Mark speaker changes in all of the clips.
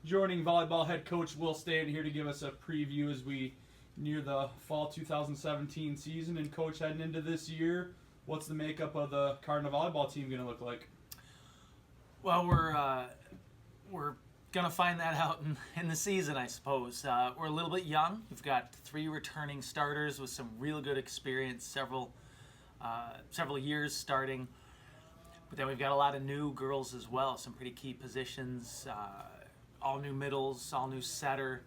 Speaker 1: Joining volleyball head coach Will Stanton here to give us a preview as we near the fall 2017 season. And coach, heading into this year, what's the makeup of the Cardinal volleyball team going to look like?
Speaker 2: Well, we're going to find that out in the season, I suppose. We're a little bit young. We've got 3 returning starters with some real good experience, several years starting. But then we've got a lot of new girls as well, some pretty key positions, all new middles, all new setter.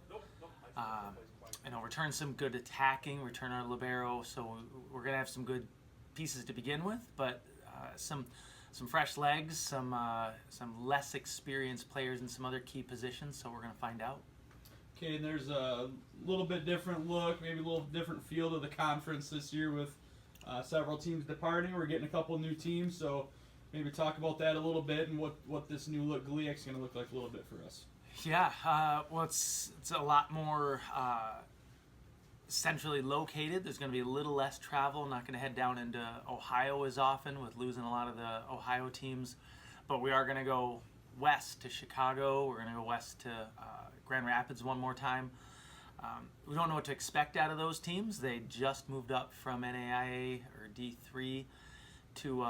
Speaker 2: Return some good attacking, return our libero. So we're going to have some good pieces to begin with, but some fresh legs, some less experienced players in some other key positions. So we're going to find out.
Speaker 1: Okay, and there's a little bit different look, maybe a little different feel to the conference this year with several teams departing. We're getting a couple new teams, so maybe talk about that a little bit and what this new look GLIAC is going to look like a little bit for us.
Speaker 2: Yeah, well, it's a lot more centrally located. There's going to be a little less travel. Not going to head down into Ohio as often with losing a lot of the Ohio teams, but we are going to go west to Chicago. We're going to go west to Grand Rapids one more time. We don't know what to expect out of those teams. They just moved up from NAIA or D3 to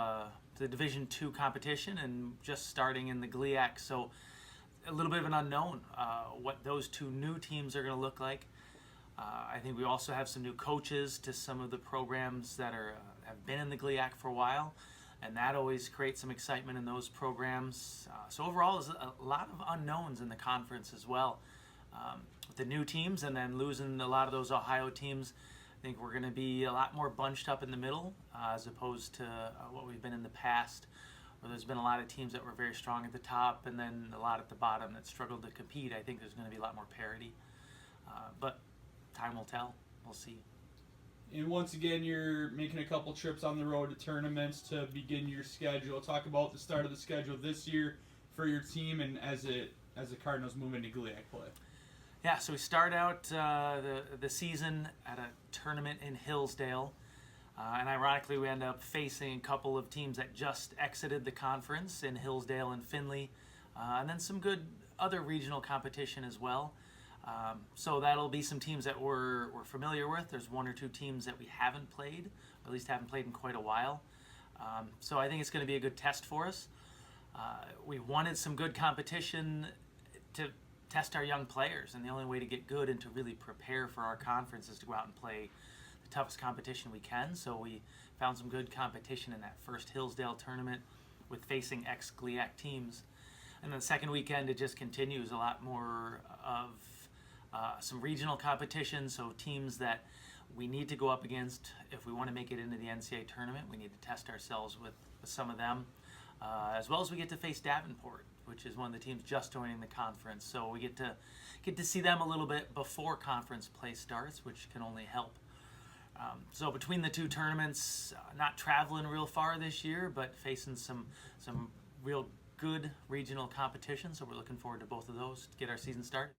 Speaker 2: the Division II competition and just starting in the GLIAC. So a little bit of an unknown what those 2 new teams are going to look like. I think we also have some new coaches to some of the programs that have been in the GLIAC for a while, and that always creates some excitement in those programs. So overall, there's a lot of unknowns in the conference as well. With the new teams and then losing a lot of those Ohio teams, I think we're going to be a lot more bunched up in the middle as opposed to what we've been in the past, where there's been a lot of teams that were very strong at the top and then a lot at the bottom that struggled to compete. I think there's going to be a lot more parity, but time will tell. We'll see.
Speaker 1: And once again, you're making a couple trips on the road to tournaments to begin your schedule. Talk about the start of the schedule this year for your team and as the Cardinals move into GLIAC play.
Speaker 2: Yeah, so we start out the season at a tournament in Hillsdale. And ironically, we end up facing a couple of teams that just exited the conference in Hillsdale and Findlay, and then some good other regional competition as well. So that'll be some teams that we're familiar with. There's 1 or 2 teams that we haven't played, or at least haven't played in quite a while. So I think it's going to be a good test for us. We wanted some good competition to test our young players, and the only way to get good and to really prepare for our conference is to go out and play the toughest competition we can. So we found some good competition in that first Hillsdale tournament with facing ex-GLIAC teams. And then the second weekend, it just continues a lot more of some regional competition, so teams that we need to go up against if we want to make it into the NCAA tournament. We need to test ourselves with some of them, as well as we get to face Davenport, which is one of the teams just joining the conference. So we get to see them a little bit before conference play starts, which can only help. So between the 2 tournaments, not traveling real far this year, but facing some real good regional competition. So we're looking forward to both of those to get our season started.